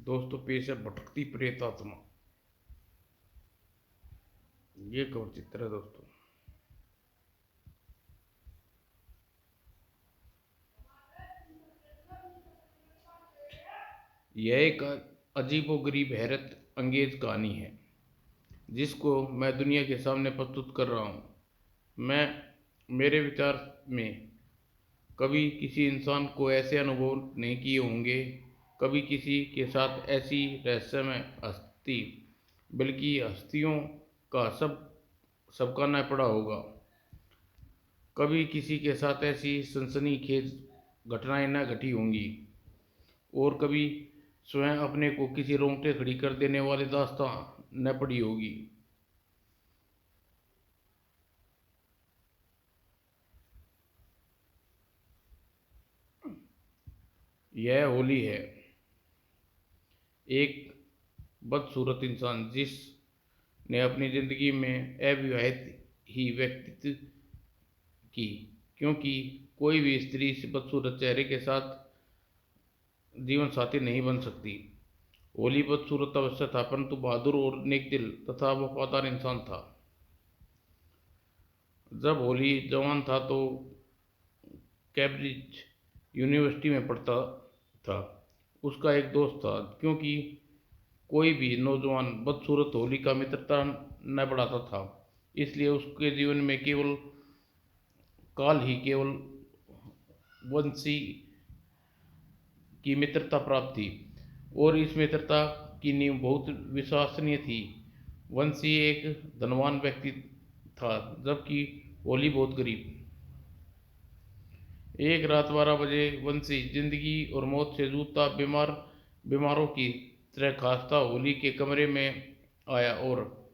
दोस्तों पेश है भटकती प्रेत आत्मा। ये कवर चित्र है दोस्तों। यह एक अजीबोगरीब हैरत अंगेज कहानी है जिसको मैं दुनिया के सामने प्रस्तुत कर रहा हूँ। मैं मेरे विचार में कभी किसी इंसान को ऐसे अनुभव नहीं किए होंगे, कभी किसी के साथ ऐसी रहस्यमय हस्ती, बल्कि हस्तियों का सबका न पड़ा होगा। कभी किसी के साथ ऐसी सनसनीखेज घटनाएं न घटी होंगी और कभी स्वयं अपने को किसी रोंगटे खड़ी कर देने वाली दास्तां न पड़ी होगी। यह होली है, एक बदसूरत इंसान जिसने अपनी ज़िंदगी में अविवाहित ही व्यतीत की, क्योंकि कोई भी स्त्री इस बदसूरत चेहरे के साथ जीवन साथी नहीं बन सकती। होली बदसूरत अवश्य था, परंतु बहादुर और नेक दिल तथा वफादार इंसान था। जब होली जवान था तो कैम्ब्रिज यूनिवर्सिटी में पढ़ता था। उसका एक दोस्त था, क्योंकि कोई भी नौजवान बदसूरत होली का मित्रता न बढ़ाता था, इसलिए उसके जीवन में केवल वंशी की मित्रता प्राप्त थी और इस मित्रता की नींव बहुत विश्वसनीय थी। वंशी एक धनवान व्यक्ति था, जबकि होली बहुत गरीब। एक रात 12 बजे वंशी जिंदगी और मौत से जूझता बीमारों की तरह खांसता होली के कमरे में आया और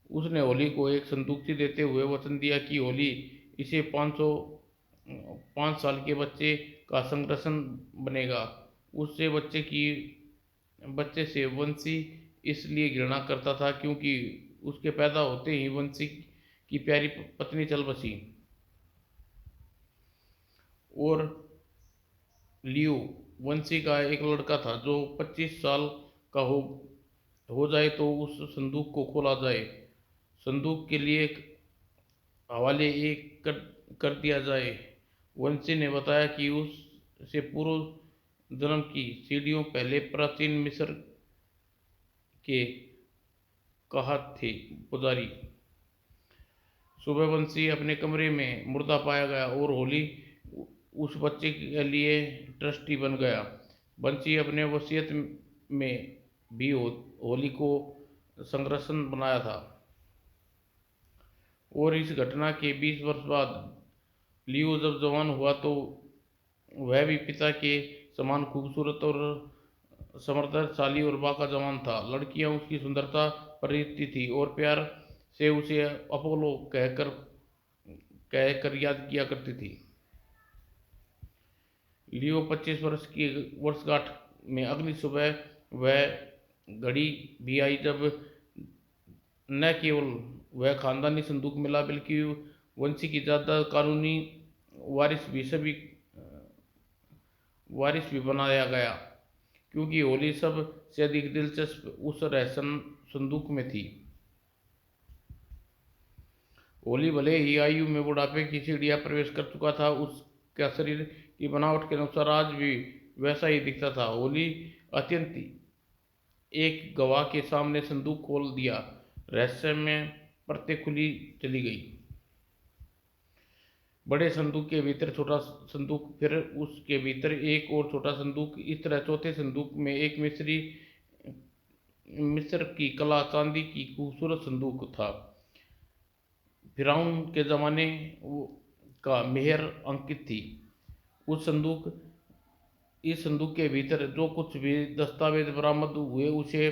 उसने होली को एक संदूक सी देते हुए वचन दिया कि होली इसे 5 साल के बच्चे का संरक्षण बनेगा। उससे बच्चे से वंशी इसलिए घृणा करता था क्योंकि उसके पैदा होते ही वंशी की प्यारी पत्नी चल बसी और लियो वंशी का एक लड़का था जो 25 साल का हो जाए तो उस संदूक को खोला जाए, संदूक के लिए हवाले एक कर दिया जाए। वंशी ने बताया कि उससे पूर्व जन्म की सीढ़ियों पहले प्राचीन मिस्र के कहात थे पुजारी। सुबह वंशी अपने कमरे में मुर्दा पाया गया और होली उस बच्चे के लिए ट्रस्टी बन गया। वंशी अपने वसीयत में भी होली को संरक्षण बनाया था और इस घटना के 20 वर्ष बाद लियो जब जवान हुआ तो वह भी पिता के समान खूबसूरत और समर्थशाली और बाका जवान था। लड़कियां उसकी सुंदरता पर रीझती थी और प्यार से उसे अपोलो कहकर याद किया करती थी। लियो 25 वर्ष की वर्षगांठ में अगली सुबह वह घड़ी भी आई जब न केवल वह खानदानी संदूक मिला बल्कि वंशी की ज़्यादा कानूनी वारिस भी बनाया गया, क्योंकि होली सबसे अधिक दिलचस्प उस रहस्य संदूक में थी। होली भले ही आयु में बुढ़ापे की सीढ़ियाँ प्रवेश कर चुका था, उसका शरीर की बनावट के अनुसार आज भी वैसा ही दिखता था। होली अत्यंत एक गवाह के सामने संदूक खोल दिया, रहस्य में परतें खुली चली गई। बड़े संदूक के भीतर छोटा संदूक, फिर उसके भीतर एक और छोटा संदूक, इस तरह चौथे संदूक में एक मिस्र की कला चांदी की खूबसूरत संदूक था। फिरौन के ज़माने का मेहर अंकित थी। इस संदूक के भीतर जो कुछ भी दस्तावेज बरामद हुए उसे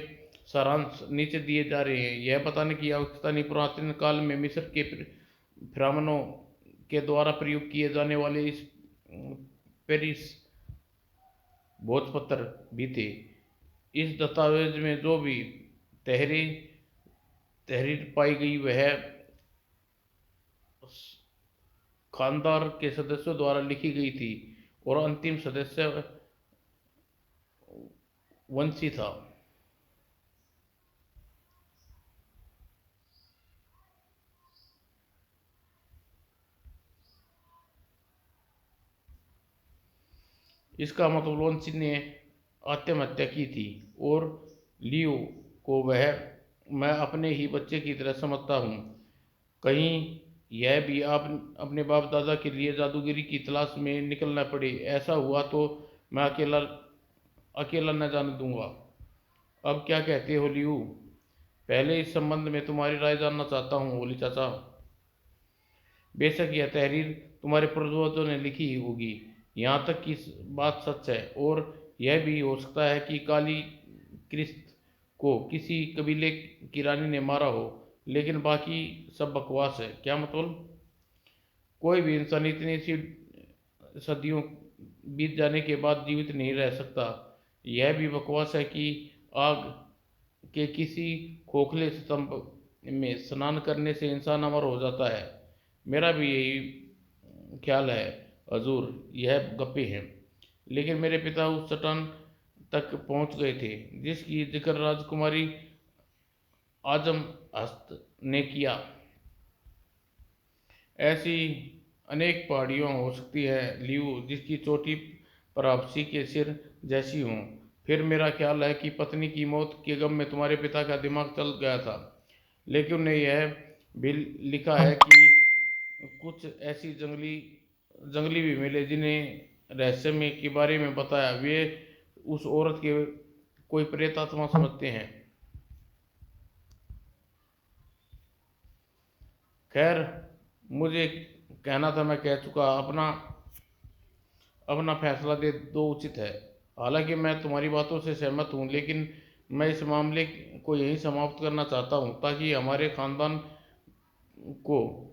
सारांश नीचे दिए जा रहे हैं। यह बताने की आवश्यकता नहीं, पुरातन काल में मिस्र के फिरौनों के द्वारा प्रयोग किए जाने वाले इस पेरिस भोजपत्र भी थे। इस दस्तावेज में जो भी तहरीर पाई गई वह खानदान के सदस्यों द्वारा लिखी गई थी और अंतिम सदस्य वंशी था। इसका मतलब वंशी ने आत्महत्या की थी, और लियो को वह मैं अपने ही बच्चे की तरह समझता हूँ। कहीं यह भी आप अपने बाप दादा के लिए जादूगरी की तलाश में निकलना पड़े। ऐसा हुआ तो मैं अकेला अकेला न जाने दूंगा। अब क्या कहते हो लियू? पहले इस संबंध में तुम्हारी राय जानना चाहता हूँ होली चाचा। बेशक यह तहरीर तुम्हारे पूर्वजों ने लिखी होगी, यहाँ तक कि बात सच है। और यह भी हो सकता है कि काली क्रिस्त को किसी कबीले की रानी ने मारा हो, लेकिन बाकी सब बकवास है। क्या मतलब? कोई भी इंसान इतनी सी सदियों बीत जाने के बाद जीवित नहीं रह सकता। यह भी बकवास है कि आग के किसी खोखले स्तंभ में स्नान करने से इंसान अमर हो जाता है। मेरा भी यही ख्याल है हजूर, यह गप्पे हैं। लेकिन मेरे पिता उस चट्टान तक पहुंच गए थे जिसकी जिक्र राजकुमारी आजम हस्त ने किया। ऐसी अनेक पहाड़ियाँ हो सकती है लियू, जिसकी चोटी पर आपसी के सिर जैसी हों। फिर मेरा ख्याल है कि पत्नी की मौत के गम में तुम्हारे पिता का दिमाग चल गया था। लेकिन उन्हें यह भी लिखा है कि कुछ ऐसी जंगली जंगली भी मिले जिन्हें रहस्यमय के बारे में बताया। वे उस औरत के कोई प्रेत आत्मा समझते हैं। खैर, मुझे कहना था मैं कह चुका। अपना अपना फैसला दे दो, उचित है। हालांकि मैं तुम्हारी बातों से सहमत हूँ, लेकिन मैं इस मामले को यहीं समाप्त करना चाहता हूँ ताकि हमारे खानदान को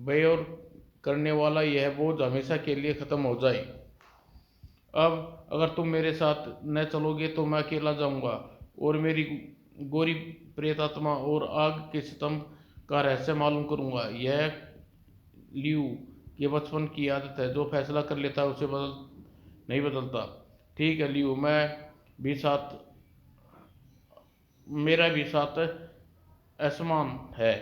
बेयोर करने वाला यह बोझ हमेशा के लिए ख़त्म हो जाए। अब अगर तुम मेरे साथ न चलोगे तो मैं अकेला जाऊंगा और मेरी गोरी प्रेतात्मा और आग के स्तंभ का रहस्य मालूम करूंगा। यह लियू के बचपन की आदत है, जो फैसला कर लेता है उसे नहीं बदलता। ठीक है लियू, भी साथ मेरा भी साथ असमान है।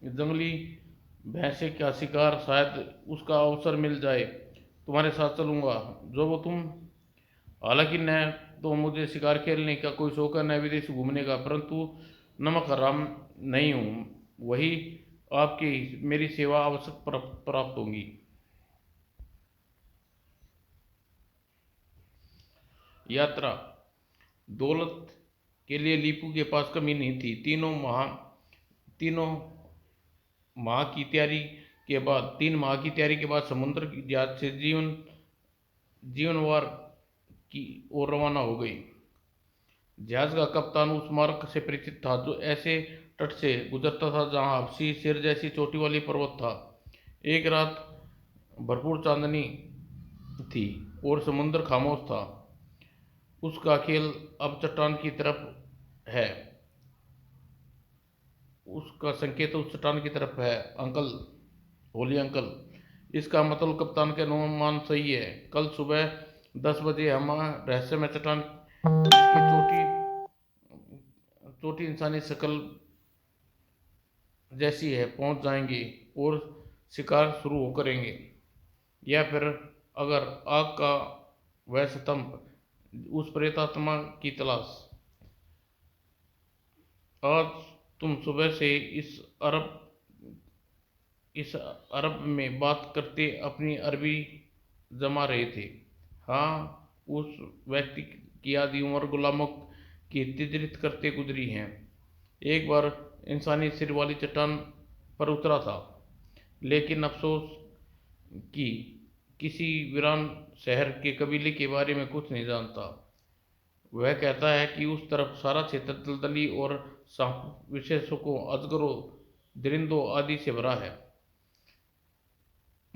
जंगली भैंसे का शिकार, शायद उसका अवसर मिल जाए। तुम्हारे साथ चलूंगा जो वो तुम। हालांकि न तो मुझे शिकार खेलने का कोई शौक है, न विदेश घूमने का, परंतु नमक हराम नहीं हूँ। वही आपकी मेरी सेवा आवश्यक प्राप्त होगी। यात्रा दौलत के लिए लीपू के पास कमी नहीं थी। तीनों माह की तैयारी के बाद 3 माह की तैयारी के बाद समुद्र की जहाज से जीवनवार की ओर रवाना हो गई। जहाज का कप्तान उस मार्ग से परिचित था जो ऐसे तट से गुजरता था जहां हबसी सिर जैसी चोटी वाली पर्वत था। एक रात भरपूर चांदनी थी और समुद्र खामोश था। उसका खेल अब चट्टान की तरफ है। उसका संकेत उस चट्टान की तरफ है। अंकल, होली अंकल, इसका मतलब कप्तान के अनुमान सही है। कल सुबह 10 बजे हम रहस्यमय चट्टान की चोटी इंसानी शक्ल जैसी है पहुंच जाएंगे और शिकार शुरू करेंगे। या फिर अगर आग का वह स्तंभ, उस प्रेतात्मा की तलाश। आज तुम सुबह से इस अरब में बात करते अपनी अरबी जमा रहे थे। हाँ, उस व्यक्ति की आधी उम्र गुलामों की तिजरित करते गुजरी है। एक बार इंसानी सिर वाली चट्टान पर उतरा था, लेकिन अफसोस कि किसी वीरान शहर के कबीले के बारे में कुछ नहीं जानता। वह कहता है कि उस तरफ सारा क्षेत्र दलदली और सांप विशेषकों, अजगरों, दरिंदों आदि से भरा है।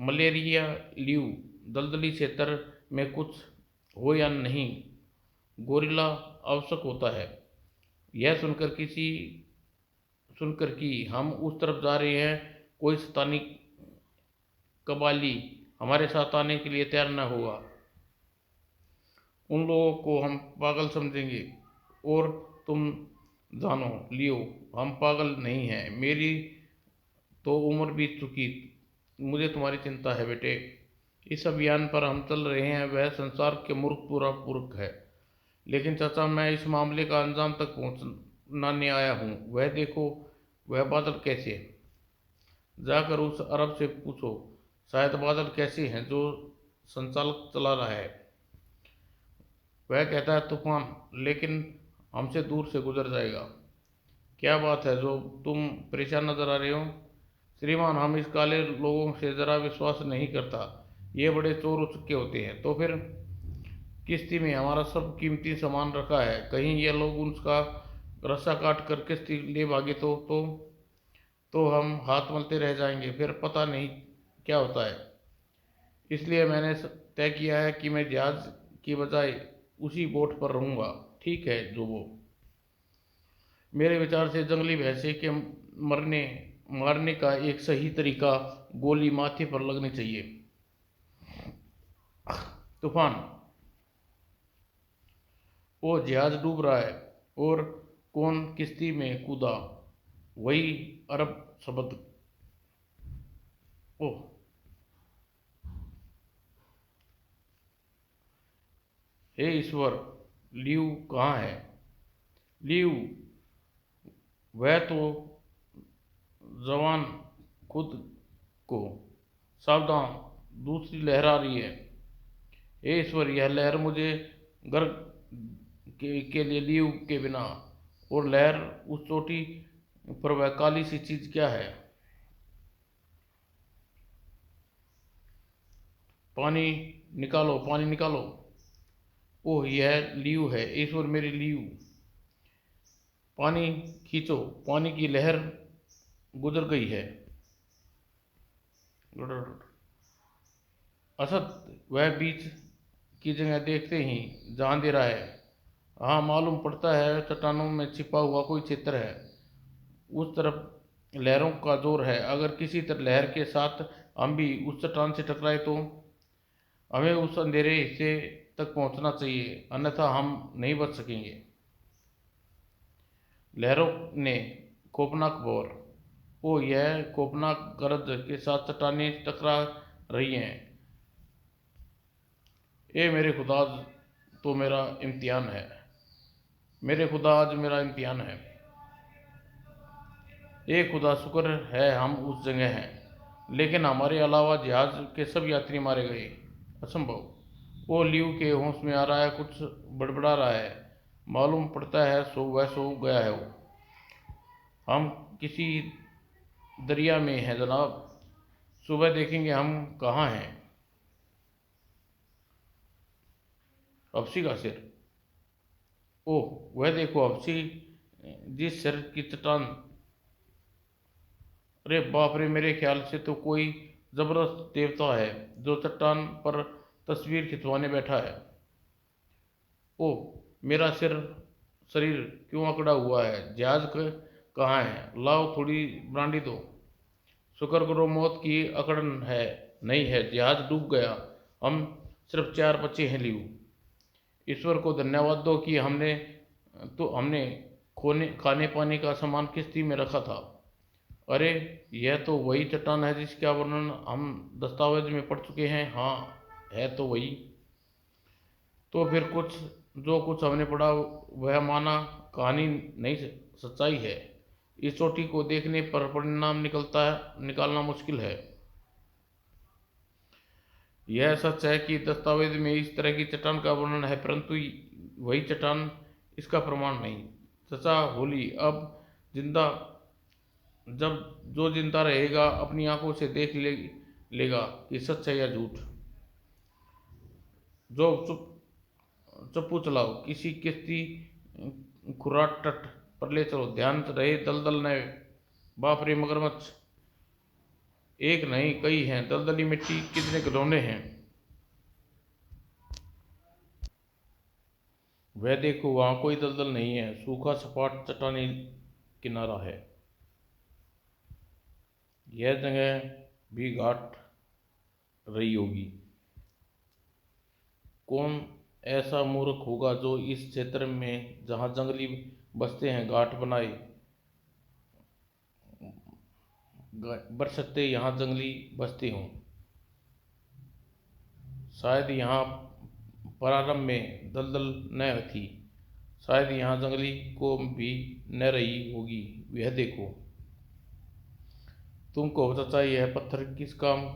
मलेरिया ल्यू, दलदली क्षेत्र में कुछ हो या नहीं, गोरिल्ला आवश्यक होता है। यह सुनकर कि हम उस तरफ जा रहे हैं, कोई स्थानीय कबाली हमारे साथ आने के लिए तैयार न हुआ। उन लोगों को हम पागल समझेंगे। और तुम जानो लियो, हम पागल नहीं हैं। मेरी तो उम्र बीत चुकी, मुझे तुम्हारी चिंता है बेटे। इस अभियान पर हम चल रहे हैं वह संसार के मूर्ख पूरा पूर्ख है। लेकिन चाचा, मैं इस मामले का अंजाम तक पहुंचाने आया हूँ। वह देखो, वह बादल कैसे हैं। जाकर उस अरब से पूछो, शायद बादल कैसे हैं जो संचालक चला रहा है। वह कहता है तूफान, लेकिन हमसे दूर से गुजर जाएगा। क्या बात है जो तुम परेशान नजर आ रहे हो? श्रीमान, हम इस काले लोगों से ज़रा विश्वास नहीं करता। ये बड़े चोर उचक्के होते हैं। तो फिर किश्ती में हमारा सब कीमती सामान रखा है, कहीं ये लोग उसका रस्सा काट कर किश्ती ले भागे तो हम हाथ मलते रह जाएंगे, फिर पता नहीं क्या होता है। इसलिए मैंने तय किया है कि मैं जहाज की बजाय उसी बोट पर रहूँगा। ठीक है जो वो, मेरे विचार से जंगली भैंसे के मरने मारने का एक सही तरीका गोली माथे पर लगनी चाहिए। तूफान, वो जहाज डूब रहा है और कौन किश्ती में कूदा? वही अरब शब्द। ओह, हे ईश्वर, लियू कहाँ है? लियू, वह तो जवान खुद को। सावधान, दूसरी लहर आ रही है। हे ईश्वर, यह लहर मुझे गर्क के लिए लियू के बिना। और लहर उस चोटी पर वह काली सी चीज क्या है? पानी निकालो, पानी निकालो। ओह, यह लियू है। ईश्वर, मेरी लियू। पानी खींचो, पानी की लहर गुजर गई है। असद, वह बीच की जगह देखते ही जहाँ दे रहा है। हाँ, मालूम पड़ता है चट्टानों में छिपा हुआ कोई क्षेत्र है। उस तरफ लहरों का जोर है। अगर किसी तरह लहर के साथ हम भी उस चट्टान से टकराए तो हमें उस अंधेरे हिस्से तक पहुंचना चाहिए, अन्यथा हम नहीं बच सकेंगे। लहरों ने खौफनाक भौर। ओ, यह खौफनाक गरज के साथ चट्टानें टकरा रही हैं। ए मेरे खुदा, तो मेरा इम्तिहान है। मेरे खुदा, आज मेरा इम्तिहान है। ए खुदा, शुक्र है हम उस जगह हैं, लेकिन हमारे अलावा जहाज के सब यात्री मारे गए। असंभव। वो लियू के होश में आ रहा है, कुछ बड़बड़ा रहा है। मालूम पड़ता है वह सो गया है। हम किसी दरिया में हैं जनाब। सुबह देखेंगे हम कहाँ हैं। हफ्सी का सिर। ओह, वह देखो हफ्सी, जिस सिर की चट्टान। अरे बाप रे, मेरे ख्याल से तो कोई जबरदस्त देवता है जो चट्टान पर तस्वीर खिंचवाने बैठा है। ओह, मेरा शरीर क्यों अकड़ा हुआ है? कहाँ है? लाओ थोड़ी ब्रांडी दो। शुक्र करो मौत की अकड़न है नहीं है, जहाज डूब गया। हम सिर्फ चार बच्चे हैं लियो। ईश्वर को धन्यवाद दो कि हमने खोने खाने पाने का सामान किश्ती में रखा था। अरे, यह तो वही चट्टान है जिसका वर्णन हम दस्तावेज में पढ़ चुके हैं। हाँ, है तो वही। तो फिर जो कुछ हमने पढ़ा वह माना कहानी नहीं, सच्चाई है। इस चोटी को देखने पर परिणाम निकालना मुश्किल है। यह सच है कि दस्तावेज में इस तरह की चट्टान का वर्णन है, परंतु वही चट्टान इसका प्रमाण नहीं। चचा होली, अब जिंदा जब जो जिंदा रहेगा अपनी आंखों से लेगा कि सच है या झूठ। जो चप्पू चलाओ, किसी किश्ती खुराट तट पर ले चलो, ध्यान रहे दलदल न। बाप रे, मगरमच्छ एक नहीं कई हैं। दलदली मिट्टी कितने खिलौने हैं। वह देखो, वहाँ कोई दलदल नहीं है, सूखा सपाट चट्टानी किनारा है। यह जगह भी घाट रही होगी। कौन ऐसा मूर्ख होगा जो इस क्षेत्र में जहाँ जंगली बसते हैं घाट बनाए। बरसते यहाँ जंगली बसते हों। शायद यहाँ प्रारंभ में दलदल न थी, शायद यहाँ जंगली को भी न रही होगी। यह देखो। तुम कहो चाचा, यह पत्थर किस काम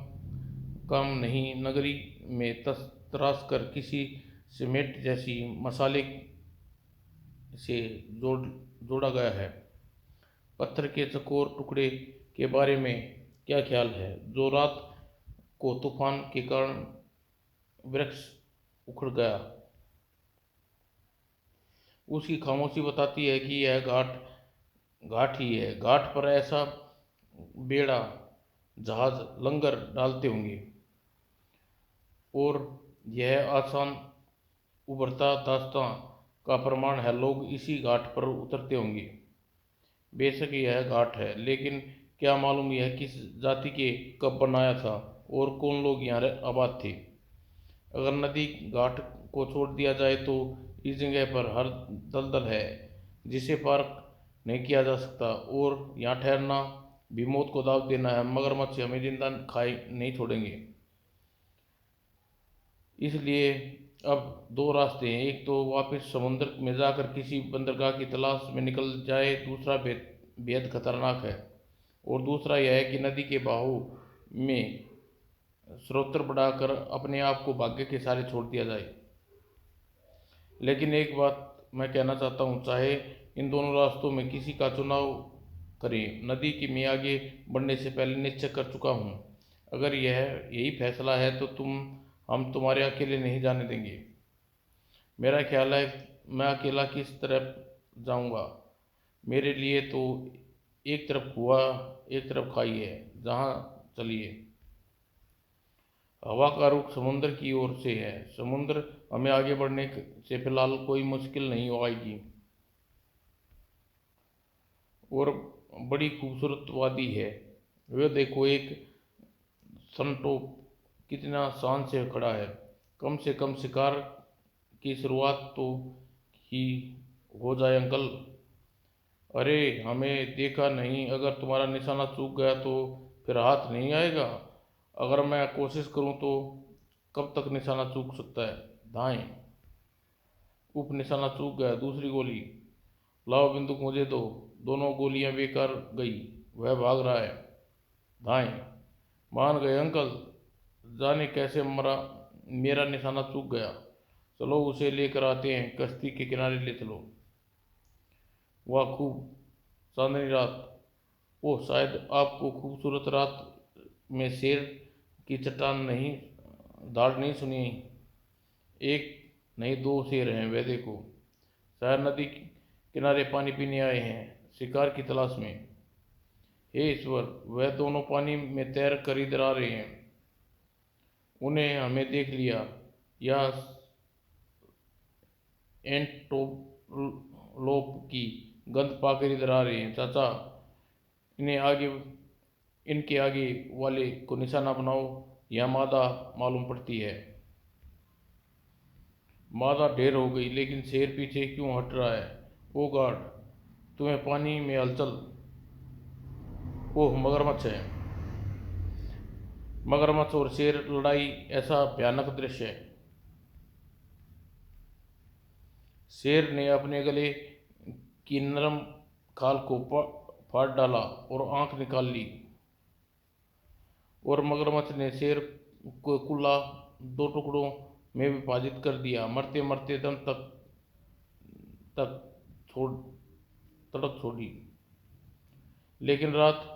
काम नहीं, नगरी में तराश कर किसी सीमेंट जैसी मसाले से जोड़ा गया है। पत्थर के चकोर टुकड़े के बारे में क्या ख्याल है, जो रात को तूफान के कारण वृक्ष उखड़ गया। उसकी खामोशी बताती है कि यह घाट घाट ही है। घाट पर ऐसा बेड़ा जहाज लंगर डालते होंगे, और यह आसान उभरता दास्तां का प्रमाण है। लोग इसी घाट पर उतरते होंगे। बेशक यह घाट है, लेकिन क्या मालूम यह किस जाति के कब बनाया था और कौन लोग यहाँ आबाद थे। अगर नदी घाट को छोड़ दिया जाए तो इस जगह पर हर दलदल है जिसे पार नहीं किया जा सकता, और यहाँ ठहरना भी मौत को दाव देना है। मगरमच्छ हमें जिंदा खाए नहीं छोड़ेंगे। इसलिए अब दो रास्ते हैं। एक तो वापस समुद्र में जाकर किसी बंदरगाह की तलाश में निकल जाए, दूसरा बेहद खतरनाक है। और दूसरा यह है कि नदी के बहाव में स्रोत्र बढ़ाकर अपने आप को भाग्य के सहारे छोड़ दिया जाए। लेकिन एक बात मैं कहना चाहता हूँ, चाहे इन दोनों रास्तों में किसी का चुनाव करें, नदी की मैं आगे बढ़ने से पहले निश्चय कर चुका हूँ। अगर यही फैसला है तो हम तुम्हारे अकेले नहीं जाने देंगे। मेरा ख्याल है मैं अकेला किस तरफ जाऊंगा। मेरे लिए तो एक तरफ कुआं एक तरफ खाई है। जहाँ चलिए। हवा का रुख समुद्र की ओर से है। समुद्र हमें आगे बढ़ने से फिलहाल कोई मुश्किल नहीं आएगी। और बड़ी खूबसूरत वादी है। वे देखो, एक सनटॉप कितना शान से खड़ा है। कम से कम शिकार की शुरुआत तो ही हो जाए अंकल। अरे, हमें देखा नहीं। अगर तुम्हारा निशाना चूक गया तो फिर हाथ नहीं आएगा। अगर मैं कोशिश करूं तो कब तक निशाना चूक सकता है। दाएं। उप निशाना चूक गया। दूसरी गोली। लाओ बंदूक मुझे दो। दोनों गोलियां बेकार गई। वह भाग रहा है। दाएं। मान गए अंकल। जाने कैसे मेरा निशाना चूक गया। चलो उसे लेकर आते हैं। कश्ती के किनारे ले चलो। वाह, खूब चांदनी रात। ओह, शायद आपको खूबसूरत रात में शेर की चट्टान नहीं दाढ़ नहीं सुनी। एक नहीं, दो शेर हैं। वे देखो, शायद नदी किनारे पानी पीने आए हैं, शिकार की तलाश में। हे ईश्वर, वह दोनों पानी में तैर कर इधर आ रहे हैं। उन्हें हमें देख लिया। यह एंटोलोप की गंध पाकर इधर आ रहे हैं। चाचा, इन्हें आगे इनके आगे वाले को निशाना बनाओ। यह मादा मालूम पड़ती है। मादा ढेर हो गई, लेकिन शेर पीछे क्यों हट रहा है। ओ गार्ड, तुम्हें पानी में हलचल। ओह, मगरमच्छ है। मगरमच्छ और शेर लड़ाई ऐसा भयानक दृश्य है। शेर ने अपने गले की नरम खाल को फाड़ डाला और आंख निकाल ली, और मगरमच्छ ने शेर को कुल्ला दो टुकड़ों में विभाजित कर दिया। मरते मरते दम तक छोड़ तड़क छोड़ी। लेकिन रात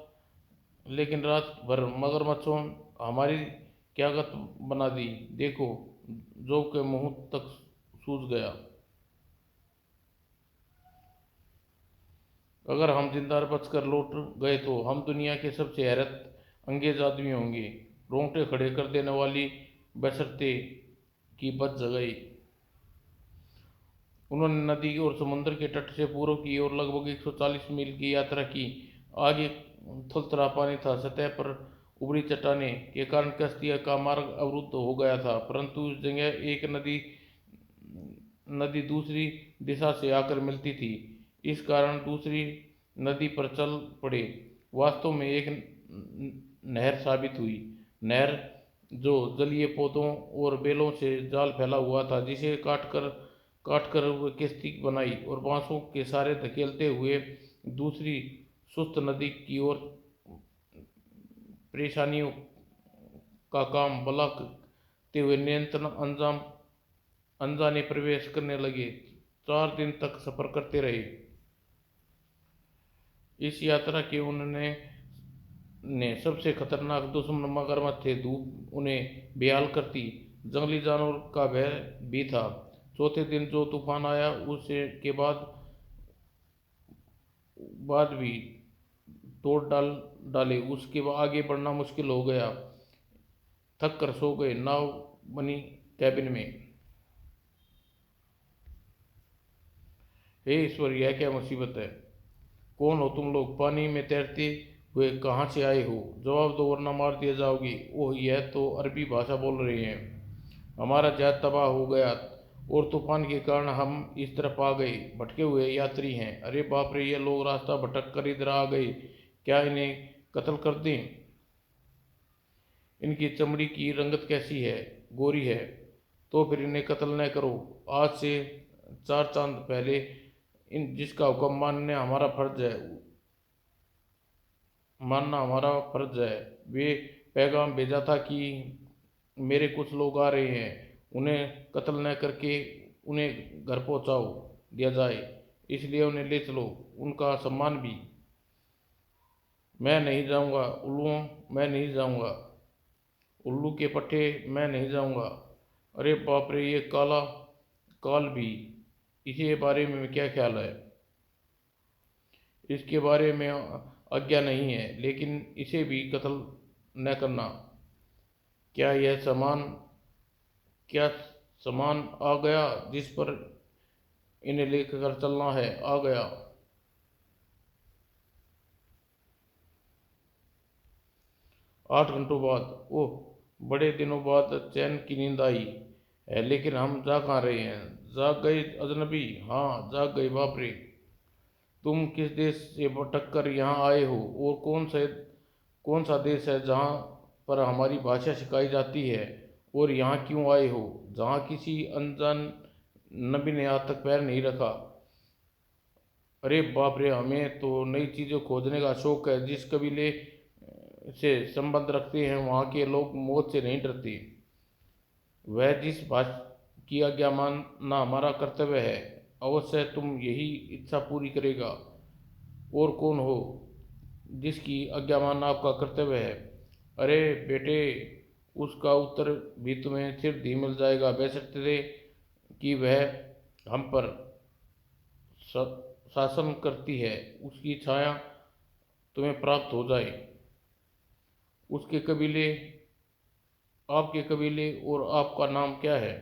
लेकिन रात भर मगरमच्छों हमारी क्या गत बना दी। देखो, जो के मुंह तक सूज गया। अगर हम जिंदा बचकर लौट गए तो हम दुनिया के सबसे हैरत अंगेज आदमी होंगे। रोंगटे खड़े कर देने वाली बशर्ते की बच गई। उन्होंने नदी और समुद्र के तट से पूर्व की ओर लगभग 140 मील की यात्रा की। आगे थलथला पानी था। सतह पर उभरी चट्टानें के कारण कश्ती का मार्ग अवरुद्ध हो गया था, परंतु उस जगह एक नदी दूसरी दिशा से आकर मिलती थी। इस कारण दूसरी नदी पर चल पड़े। वास्तव में एक नहर साबित हुई। नहर जो जलीय पौधों और बेलों से जाल फैला हुआ था, जिसे काट कर वो किश्ती बनाई और बांसों के सहारे धकेलते हुए दूसरी सुस्त नदी की ओर परेशानियों का काम भला करते हुए नियंत्रण अंजाम अनजाने प्रवेश करने लगे। 4 दिन तक सफर करते रहे। इस यात्रा के उन्होंने सबसे खतरनाक दुश्मन मगरमच्छ थे। धूप उन्हें बेहाल करती, जंगली जानवर का भय भी था। चौथे दिन जो तूफान आया, उसके के बाद भी तोड़ डाले। उसके बाद आगे बढ़ना मुश्किल हो गया। थक कर सो गए नाव बनी कैबिन में। हे ईश्वर, यह क्या मुसीबत है? कौन हो तुम लोग? पानी में तैरते हुए कहाँ से आए हो? जवाब दो वरना मार दिया जाओगे। ओह, यह तो अरबी भाषा बोल रहे हैं। हमारा जहाज तबाह हो गया और तूफान के कारण हम इस तरफ आ गए। भटके हुए यात्री हैं। अरे बाप रे, ये लोग रास्ता भटक कर इधर आ गए। क्या इन्हें कत्ल कर दें? इनकी चमड़ी की रंगत कैसी है? गोरी है। तो फिर इन्हें कत्ल न करो। आज से 4 चांद पहले इन जिसका हुक्म मानना हमारा फर्ज है। वे पैगाम भेजा था कि मेरे कुछ लोग आ रहे हैं, उन्हें कत्ल न करके उन्हें घर पहुंचाओ दिया जाए, इसलिए उन्हें ले चलो, उनका सम्मान भी। मैं नहीं जाऊंगा उल्लुओं, मैं नहीं जाऊंगा। उल्लू के पट्टे, मैं नहीं जाऊंगा। अरे बाप रे, ये काला काल भी, इसी बारे में क्या ख्याल है? इसके बारे में आज्ञा नहीं है, लेकिन इसे भी कत्ल न करना। क्या यह क्या सामान आ गया जिस पर इन्हें लेकर चलना है? आ गया। 8 घंटों बाद, ओह, बड़े दिनों बाद चैन की नींद आई है। लेकिन हम जा कहाँ रहे हैं? जाग गए अजनबी? हाँ, जाग गए। बाप रे, तुम किस देश से भटक कर यहाँ आए हो? और कौन सा देश है जहाँ पर हमारी भाषा सिखाई जाती है? और यहाँ क्यों आए हो, जहाँ किसी अनजान नबी ने आज तक पैर नहीं रखा? अरे बाप रे, हमें तो नई चीज़ों खोजने का शौक है। जिस कबीले से संबंध रखते हैं, वहाँ के लोग मौत से नहीं डरते। वह जिस बात की आज्ञा मानना हमारा कर्तव्य है। अवश्य तुम यही इच्छा पूरी करेगा। और कौन हो जिसकी आज्ञा मानना आपका कर्तव्य है? अरे बेटे, उसका उत्तर भी तुम्हें शीघ्र ही मिल जाएगा, बशर्ते कि वह हम पर शासन करती है, उसकी छाया तुम्हें प्राप्त हो जाए। उसके कबीले, आपके कबीले और आपका नाम क्या है?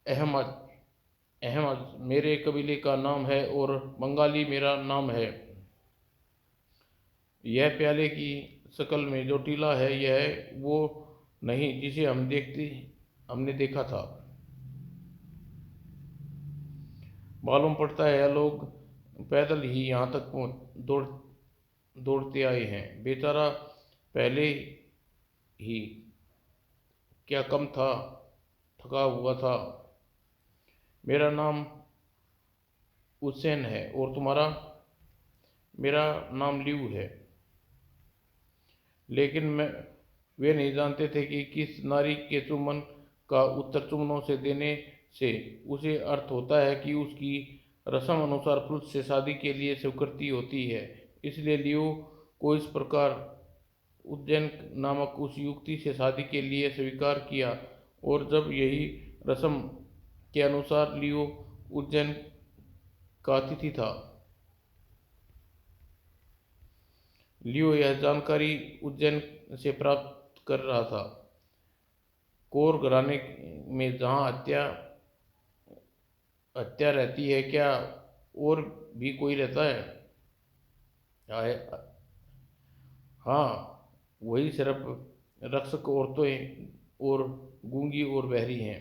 अहमद। अहमद मेरे कबीले का नाम है और बंगाली मेरा नाम है। यह प्याले की शक्ल में जो टीला है, यह वो नहीं जिसे हमने देखा था। मालूम पड़ता है यह लोग पैदल ही यहाँ तक दौड़ दौड़ते आए हैं। बेचारा पहले ही क्या कम था, थका हुआ था। मेरा नाम हुसैन है, और तुम्हारा? मेरा नाम लियू है। लेकिन वे नहीं जानते थे कि किस नारी के चुम्बन का उत्तर चुम्बनों से देने से उसे अर्थ होता है कि उसकी रस्म अनुसार पुरुष से शादी के लिए स्वीकृति होती है। इसलिए लियो को इस प्रकार उज्जैन नामक उस युवती से शादी के लिए स्वीकार किया। और जब यही रस्म के अनुसार लियो उज्जैन का अतिथि था। लियो यह जानकारी उज्जैन से प्राप्त कर रहा था। कौर घराने में जहाँ हत्या रहती है, क्या और भी कोई रहता है? हाँ, वही सिर्फ रक्षक औरतें और गूंगी और बहरी हैं।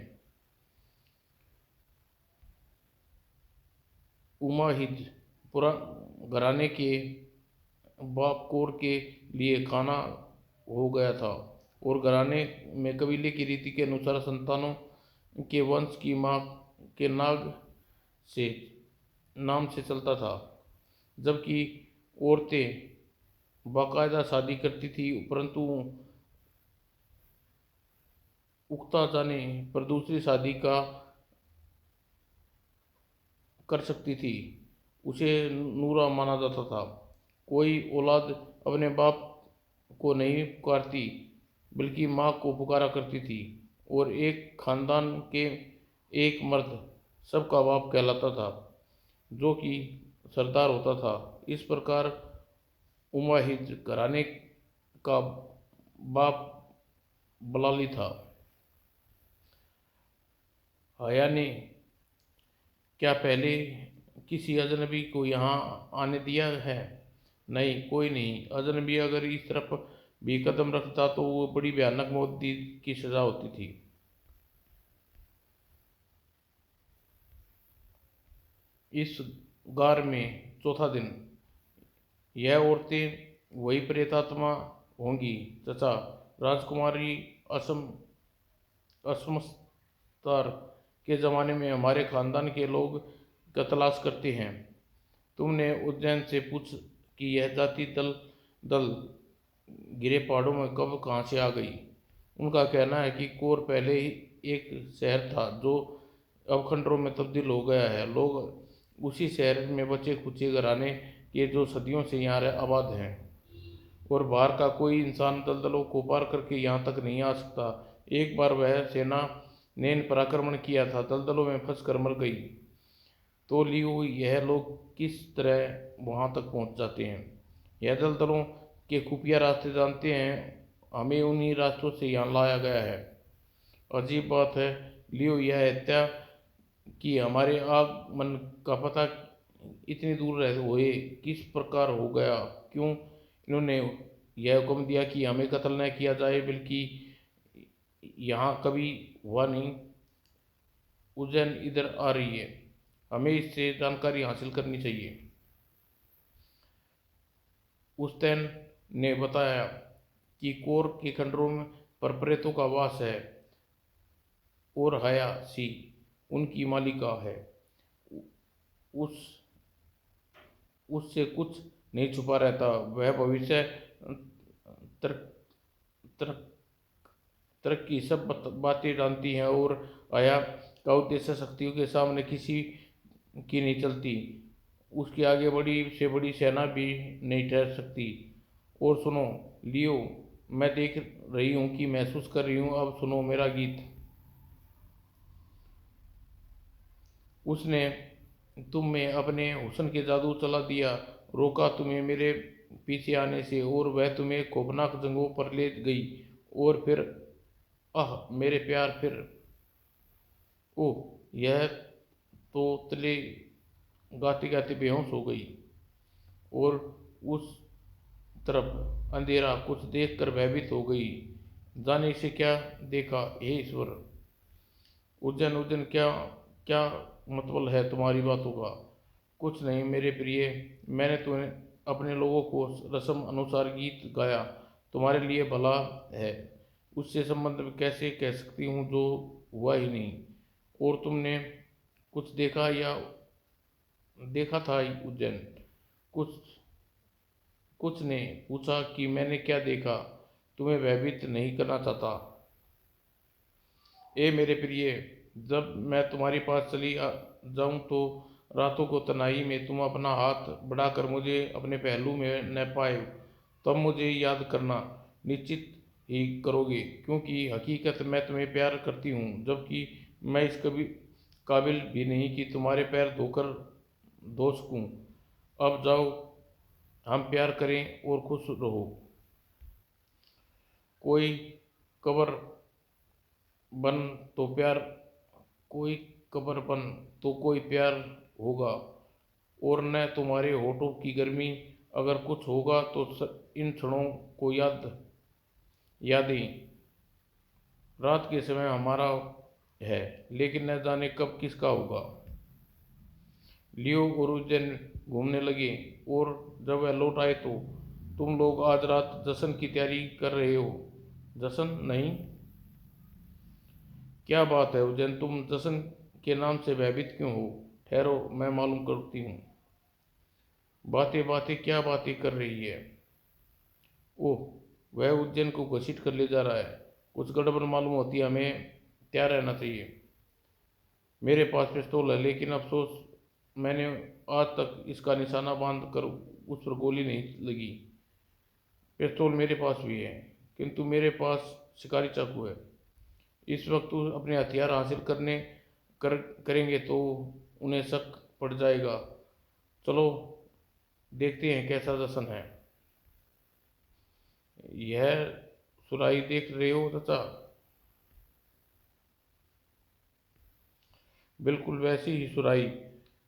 उमाहिज पुरा घराने के बाप कौर के लिए खाना हो गया था और घराने में कबीले की रीति के अनुसार संतानों के वंश की माँ के से नाम से चलता था, जबकि औरतें बाकायदा शादी करती थी, परंतु उकता जाने पर दूसरी शादी का कर सकती थी, उसे नूरा माना जाता था। कोई औलाद अपने बाप को नहीं पुकारती, बल्कि माँ को पुकारा करती थी, और एक खानदान के एक मर्द सबका बाप कहलाता था, जो कि सरदार होता था। इस प्रकार उमाहिज घराने का बाप बलाली था। हया ने क्या पहले किसी अजनबी को यहाँ आने दिया है? नहीं, कोई नहीं। अजनबी अगर इस तरफ भी कदम रखता तो वो बड़ी भयानक मौत की सजा होती थी। इस गार में चौथा दिन। यह औरतें वही प्रेतात्मा होंगी तथा राजकुमारी असमस्तार के ज़माने में हमारे खानदान के लोग का तलाश करते हैं। तुमने उज्जैन से पूछ कि यह जाति दल दल गिरे पहाड़ों में कब कहाँ से आ गई। उनका कहना है कि कोर पहले ही एक शहर था जो अब खंडरों में तब्दील हो गया है। लोग उसी शहर में बचे खुचे घराने के जो सदियों से यहाँ आबाद हैं, और बाहर का कोई इंसान दलदलों को पार करके यहाँ तक नहीं आ सकता। एक बार वह सेना ने इन पर आक्रमण किया था, दलदलों में फंस कर मर गई। तो लियो यह लोग किस तरह वहाँ तक पहुँच जाते हैं? यह दलदलों के खुफिया रास्ते जानते हैं, हमें उन्हीं रास्तों से यहाँ लाया गया है। अजीब बात है लियो, यह हत्या कि हमारे आगमन का पता इतनी दूर रह हुए किस प्रकार हो गया? क्यों इन्होंने यह हुक्म दिया कि हमें कत्ल न किया जाए, बल्कि यहाँ कभी हुआ नहीं? उज्जैन इधर आ रही है, हमें इससे जानकारी हासिल करनी चाहिए। उस्तैन ने बताया कि कोर के खंडरों पर प्रेतों का वास है और हया सी उनकी मालिका है। उस उससे कुछ नहीं छुपा रहता। वह भविष्य तर, तर, तरक की सब बातें जानती हैं, और आया का उद्देश्य शक्तियों के सामने किसी की नहीं चलती। उसके आगे बड़ी से बड़ी सेना भी नहीं ठहर सकती। और सुनो लियो, मैं देख रही हूँ कि महसूस कर रही हूँ, अब सुनो मेरा गीत। उसने तुम में अपने हुस्न के जादू चला दिया, रोका तुम्हें मेरे पीछे आने से, और वह तुम्हें खौफनाक जंगों पर ले गई। और फिर आह मेरे प्यार, फिर ओह यह तो तले गाते गाते बेहोश हो गई। और उस तरफ अंधेरा कुछ देखकर भयभीत हो गई। जाने से क्या देखा हे ईश्वर? उज्जैन उज्जैन, क्या क्या मतलब है तुम्हारी बातों का? कुछ नहीं मेरे प्रिय, मैंने तुम्हें अपने लोगों को रस्म अनुसार गीत गाया, तुम्हारे लिए भला है। उससे संबंध में कैसे कह सकती हूँ जो हुआ ही नहीं? और तुमने कुछ देखा या देखा था उज्जैन? कुछ कुछ ने पूछा कि मैंने क्या देखा। तुम्हें भयभीत नहीं करना चाहता। ए मेरे प्रिय, जब मैं तुम्हारे पास चली जाऊं तो रातों को तन्हाई में तुम अपना हाथ बढ़ाकर मुझे अपने पहलू में न पाए, तब मुझे याद करना निश्चित ही करोगे, क्योंकि हकीकत मैं तुम्हें प्यार करती हूँ, जबकि मैं इस कभी काबिल भी नहीं कि तुम्हारे पैर धोकर धो सकूँ। अब जाओ, हम प्यार करें और खुश रहो। कोई कबर बन तो प्यार कोई कबर बन तो कोई प्यार होगा, और न तुम्हारे होठों की गर्मी। अगर कुछ होगा तो इन क्षणों को यादें। रात के समय हमारा है, लेकिन न जाने कब किसका होगा। लियो और उज्जैन घूमने लगे, और जब वह लौट आए तो, तुम लोग आज रात जश्न की तैयारी कर रहे हो? जश्न नहीं? क्या बात है उज्जैन, तुम जश्न के नाम से भयभीत क्यों हो? ठहरो, मैं मालूम करती हूँ। बातें बातें क्या बातें कर रही है? ओह, वह उज्जैन को घसीट कर ले जा रहा है। कुछ गड़बड़ मालूम होती है, हमें तैयार रहना चाहिए। मेरे पास पिस्तौल है, लेकिन अफसोस मैंने आज तक इसका निशाना बांध कर उस पर गोली नहीं लगी। पिस्तौल मेरे पास भी है, किंतु मेरे पास शिकारी चाकू है। इस वक्त तू अपने हथियार हासिल करेंगे तो उन्हें शक पड़ जाएगा। चलो देखते हैं कैसा जश्न है। यह सुराही देख रहे हो चाचा? बिल्कुल वैसी ही सुराही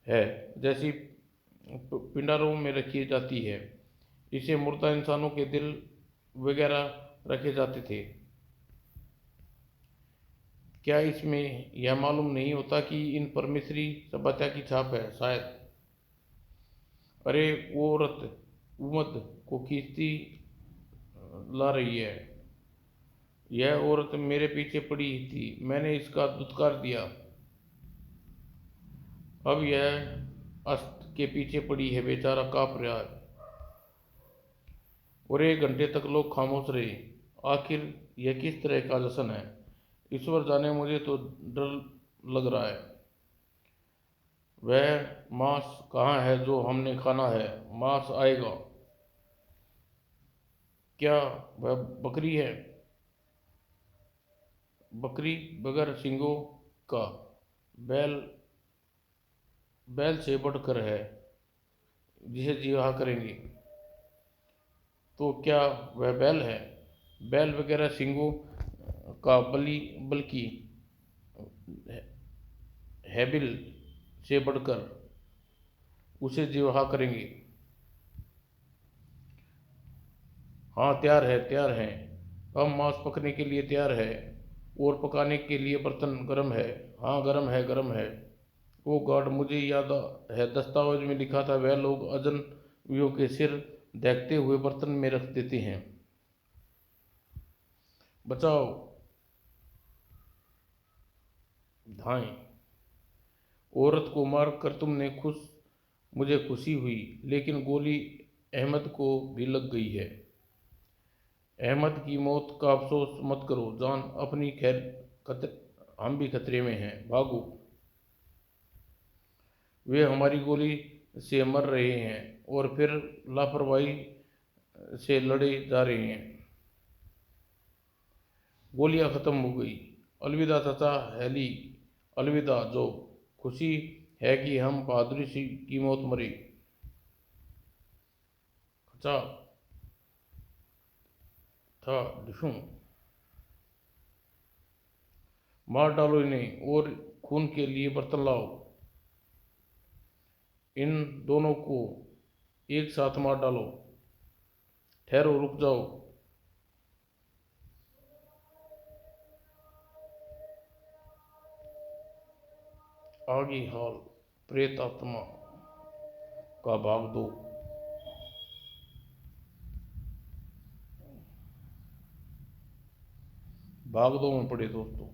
है जैसी पिंडारों में रखी जाती है। इसे मुर्दा इंसानों के दिल वगैरह रखे जाते थे। क्या इसमें यह मालूम नहीं होता कि इन पर मिस्री सभ्यता की छाप है? शायद। अरे वो औरत उमद को खींचती ला रही है। यह औरत मेरे पीछे पड़ी थी, मैंने इसका दुत्कार दिया। अब यह अस्त के पीछे पड़ी है, बेचारा कांप रहा है। और 1 घंटे तक लोग खामोश रहे। आखिर यह किस तरह का जश्न है? ईश्वर जाने, मुझे तो डर लग रहा है। वह मांस कहाँ है जो हमने खाना है? मांस आएगा? क्या वह बकरी है? बकरी बगैर सींगों का? बैल? बैल से बढ़कर है, जिसे जिहा करेंगे। तो क्या वह बैल है? बैल वगैरह सींगों का, बल्कि हैबिल से बढ़कर, उसे जिहा करेंगे। हाँ, तैयार है, तैयार है। हम मांस पकने के लिए तैयार है, और पकाने के लिए बर्तन गर्म है। हाँ, गर्म है, गर्म है। ओ गॉड, मुझे याद है, दस्तावेज में लिखा था वह लोग अजनबियों के सिर देखते हुए बर्तन में रख देते हैं। बचाओ, धाएं। औरत को मार कर तुमने मुझे खुशी हुई, लेकिन गोली अहमद को भी लग गई है। अहमद की मौत का अफसोस मत करो जान, अपनी खैर खतर हम भी खतरे में हैं, भागो। वे हमारी गोली से मर रहे हैं और फिर लापरवाही से लड़े जा रहे हैं। गोलियां खत्म हो गई। अलविदा चाचा हैली, अलविदा जो। खुशी है कि हम बहादुरी सी की मौत मरे। खचा था डिशूं। मार डालो इन्हें, और खून के लिए बर्तन लाओ। इन दोनों को एक साथ मार डालो। ठहरो, रुक जाओ। आगे हाल, प्रेत आत्मा का भाग दो। भाग दो में पड़े दोस्तों।